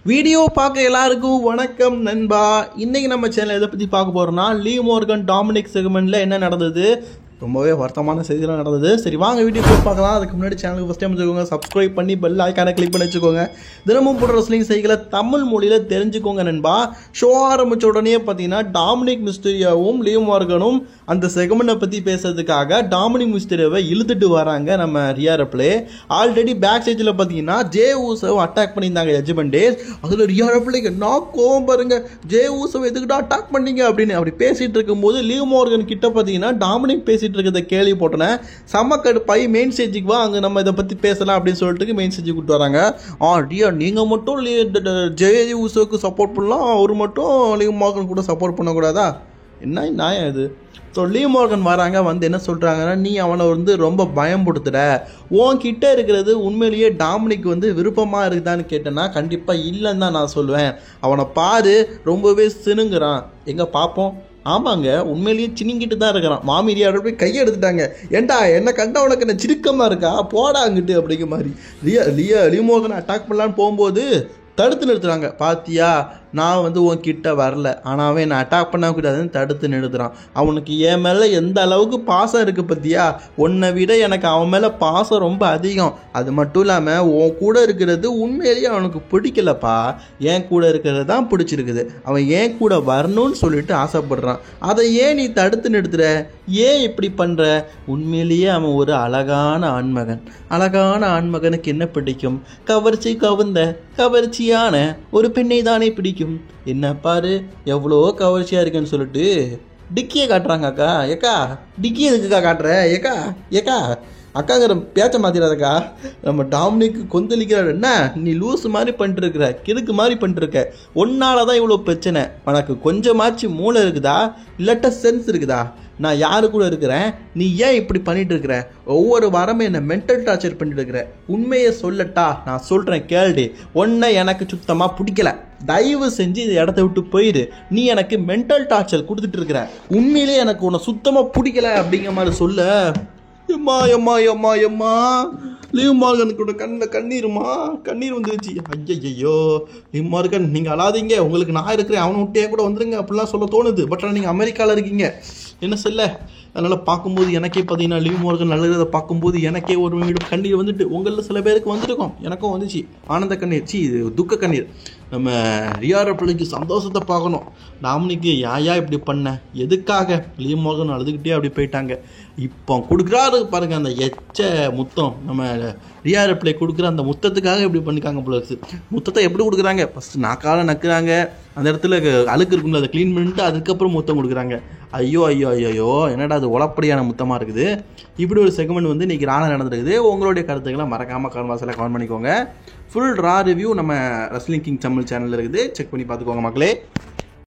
Video பார்க்க எல்லாருக்கும் வணக்கம் நண்பா. இன்னைக்கு நம்ம சேனல் எதை பற்றி பார்க்க போகிறோம்னா, லீவ் மோர்கன் டாமினிக் செக்மெண்ட்டில் என்ன நடந்தது, ரொம்பவே வருத்தமான செய்திலாம் நடந்தது. சரி வாங்க வீடியோ போய் பார்க்கலாம். அதுக்கு முன்னாடி சேனலுக்கு ஃபஸ்ட் டைம் வச்சுக்கோங்க, சப்ஸ்கிரைப் பண்ணி பெல் ஐக்கானை கிளிக் பண்ணி வச்சுக்கோங்க. தினமும் போடுற ரெஸ்லிங் செய்திகளை தமிழ் மொழியில் தெரிஞ்சுக்கோங்க நண்பா. ஷோ ஆரம்பித்த உடனே பார்த்தீங்கன்னா டாமினிக் மிஸ்டீரியோவும் லீவ் மார்கனும் அந்த செக்மெண்ட்டை பற்றி பேசுறதுக்காக டாமினிக் மிஸ்டீரியோவை இழுத்துட்டு வராங்க நம்ம ரியா ரிப்ளே. ஆல்ரெடி பேக் ஸ்டேஜில் பார்த்தீங்கன்னா ஜே ஊசோவை அட்டாக் பண்ணியிருந்தாங்க ஜட்ஜ்மெண்ட் டேஸ். அதில் ரியா ரிப்ளேக்கு நான் கோவம் பாருங்க, ஜே ஊசோவை எதுக்கிட்ட அட்டாக் பண்ணீங்க அப்படின்னு அப்படி பேசிகிட்டு இருக்கும்போது லீவ் மார்கன் கிட்ட பார்த்தீங்கன்னா டாமினிக் பேசிட்டு இருக்கிறத கேள்வி போட்டேன். செம்ம கடுப்பாய் மெயின் ஸ்டேஜுக்கு வா, அங்கே நம்ம இதை பற்றி பேசலாம் அப்படின்னு சொல்லிட்டு மெயின் ஸ்டேஜுக்கு கூப்பிட்டு வராங்க. ரியா நீங்கள் மட்டும் ஜே ஊசோவுக்கு சப்போர்ட் பண்ணலாம், அவர் மட்டும் லீவ் மார்கன் கூட சப்போர்ட் பண்ணக்கூடாதா? என்ன நியாயம் இது? ஸோ லீவ் மார்கன் வராங்க, வந்து என்ன சொல்கிறாங்கன்னா, நீ அவனை ரொம்ப பயம்படுத்துகிற, உன்கிட்ட இருக்கிறது உண்மையிலேயே டாமினிக் விருப்பமாக இருக்குதான்னு கேட்டேன்னா கண்டிப்பாக இல்லைன்னு தான் நான் சொல்லுவேன். அவனை பாரு, ரொம்பவே சினுங்குறான். எங்கே பார்ப்போம். ஆமாங்க, உண்மையிலேயே சினிங்கிட்டு தான் இருக்கிறான். மாமியாரோட போய் கையை எடுத்துட்டாங்க. ஏண்டா என்ன கண்டா உனக்கு என்ன சிறுக்கமாக இருக்கா, போடா அங்கிட்டு அப்படிங்கிற மாதிரி லீவ் மார்கனை அட்டாக் பண்ணலான்னு போகும்போது தடுத்து நிறுத்துறாங்க. பாத்தியா, நான் உன்கிட்ட வரல, ஆனால் அவன் என்னை அட்டாக் பண்ணக்கூடாதுன்னு தடுத்து நிறுத்துறான். அவனுக்கு என் மேலே எந்த அளவுக்கு பாசம் இருக்குது பற்றியா? உன்னை விட எனக்கு அவன் மேலே பாசம் ரொம்ப அதிகம். அது மட்டும் இல்லாமல் உன் கூட இருக்கிறது உண்மையிலேயே அவனுக்கு பிடிக்கலப்பா, என் கூட இருக்கிறது தான் பிடிச்சிருக்குது. அவன் ஏன் கூட வரணும்னு சொல்லிட்டு ஆசைப்படுறான். அதை ஏன் நீ தடுத்து நிறுத்துற? ஏன் இப்படி பண்ணுற? உண்மையிலேயே அவன் ஒரு அழகான ஆண்மகன். அழகான ஆண்மகனுக்கு என்ன பிடிக்கும்? கவர்ச்சியான ஒரு பெண்ணை தானே பிடிக்கும். என்ன பாரு, எவ்வளோ கவர்ச்சியாக இருக்குன்னு சொல்லிட்டு டிக்கியை காட்டுறாங்க. அக்கா ஏக்கா டிக்கி எதுக்குக்கா காட்டுற? ஏக்கா அக்காங்கிற பேச்ச மாத்திராதக்கா. நம்ம டாமினிக் கொந்தளிக்கிறார். என்ன நீ லூஸ் மாதிரி பண்ணிட்டு இருக்கிற, கிறுக்கு மாதிரி பண்ணிட்டு இருக்க, ஒன்னால தான் இவ்வளோ பிரச்சனை. உனக்கு கொஞ்சமாச்சு மூளை இருக்குதா, இல்லாட்ட சென்ஸ் இருக்குதா? நான் யாரு கூட இருக்கிறேன், நீ ஏன் இப்படி பண்ணிட்டு இருக்கிற? ஒவ்வொரு வாரமும் என்னை மென்டல் டார்ச்சர் பண்ணிட்டு இருக்கிற. உண்மையை சொல்லட்டா, நான் சொல்கிறேன் கேள்வி. ஒன்றை எனக்கு சுத்தமாக பிடிக்கல, தயவு செஞ்சு இந்த இடத்த விட்டு போயிடு. நீ எனக்கு மென்டல் டார்ச்சர் கொடுத்துட்டு இருக்கிற, உண்மையிலே எனக்கு உன்னை சுத்தமாக பிடிக்கல அப்படிங்கிற மாதிரி சொல்ல. எம்மா எம்மா எம்மா எம்மா லீவ் மார்கனுக்கு கண்ணீர் வந்துருச்சு. ஐயோ லீவ் மார்கன், நீங்கள் அழாதீங்க, உங்களுக்கு நான் இருக்கிறேன், அவனை விட்டே கூட வந்துருங்க அப்படிலாம் சொல்ல தோணுது. பட் ஆனால் நீங்கள் அமெரிக்காவில் இருக்கீங்க, என்ன சொல்ல? அதனால் பார்க்கும்போது எனக்கே பார்த்தீங்கன்னா லீவ் மார்கன் நல்லதை பார்க்கும்போது எனக்கே ஒரு கண்ணீர் வந்துட்டு, உங்களில் சில பேருக்கு வந்துருக்கும், எனக்கும் வந்துச்சு. ஆனந்த கண்ணீர், துக்க கண்ணீர். நம்ம ரியா ரிப்ளேக்கு சந்தோஷத்தை பார்க்கணும். டாமினிக்கு யாயா இப்படி பண்ண, எதுக்காக? லீவ் மார்கன் அழுதுகிட்டே அப்படி போயிட்டாங்க. இப்போ கொடுக்குறாரு பாருங்க அந்த எச்ச முத்தம், நம்ம ரியா ரிப்ளே கொடுக்குற அந்த முத்தத்துக்காக இப்படி பண்ணிக்காங்க போல இருக்கு. முத்தத்தை எப்படி கொடுக்குறாங்க? ஃபஸ்ட்டு நாக்கால நக்குறாங்க, அந்த இடத்துல அழுக்கு இருக்கும்ல, அதை க்ளீன் பண்ணிட்டு அதுக்கப்புறம் முத்தம் கொடுக்குறாங்க. ஐயோ ஐயோ ஐயோ, என்னடா அது உளப்படியான முத்தமாக இருக்குது. இப்படி ஒரு செக்மெண்ட் இன்றைக்கி ராணா நடந்துருக்குது. உங்களுடைய கருத்துக்களை மறக்காமல் கமெண்ட் கமெண்ட் பண்ணிக்கோங்க. ஃபுல் ரா ரிவ்யூ நம்ம ரெஸ்லிங் கிங் தமிழ் சேனலில் இருக்குது, செக் பண்ணி பார்த்துக்கோங்க மக்களே.